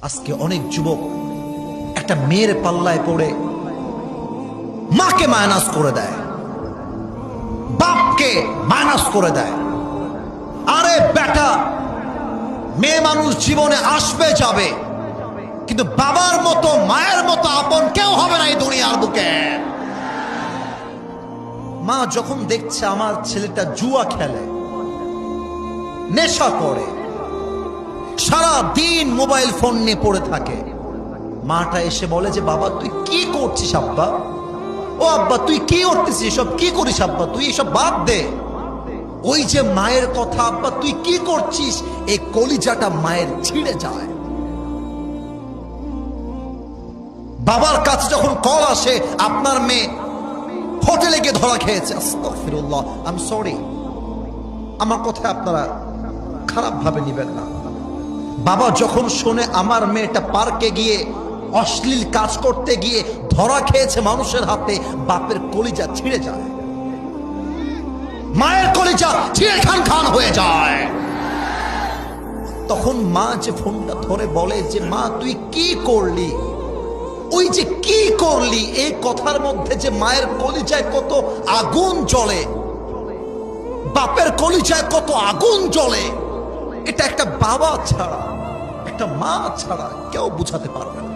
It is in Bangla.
আজকে অনেক যুবক একটা মেয়ের পাল্লায় পড়ে মাকে মাইনাস করে দেয়, বাপকে মাইনাস করে দেয়। আরে বেটা, মেয়ে মানুষ জীবনে আসবে যাবে, কিন্তু বাবার মতো মায়ের মতো আপন কেউ হবে না এই দুনিয়ার বুকে। মা যখন দেখছে আমার ছেলেটা জুয়া খেলে, নেশা করে, সারা দিন মোবাইল ফোন নিয়ে পড়ে থাকে, মাটা এসে বলে যে বাবা তুই কি করছিস আব্বা? ও আব্বা তুই কি করতেছিস, এসব কি করিস আব্বা, তুই এসব বাদ দে। ওই যে মায়ের কথা আব্বা তুই কি করছিস, এই কলিজাটা মায়ের ছিঁড়ে যায়। বাবার কাছে যখন কল আসে আপনার মেয়ে হোটেলে গিয়ে ধরা খেয়েছে, আস্তাগফিরুল্লাহ, আই এম সরি, আমার কথা আপনারা খারাপ ভাবে নিবেন না। বাবা যখন শোনে আমার মেয়েটা পার্কে গিয়ে অশ্লীল কাজ করতে গিয়ে ধরা খেয়েছে মানুষের হাতে, বাপের কলিজা ছিঁড়ে যায়, মায়ের কলিজা ছিঁড়ে খান খান হয়ে যায়। তখন মা যে ফোনটা ধরে বলে যে মা তুই কি করলি, ওই যে কি করলি এই কথার মধ্যে যে মায়ের কলিজায় কত আগুন জ্বলে, বাপের কলিজায় কত আগুন জ্বলে, এটা একটা বাবা ছাড়া, একটা মা ছাড়া কেউ বুঝাতে পারবে না।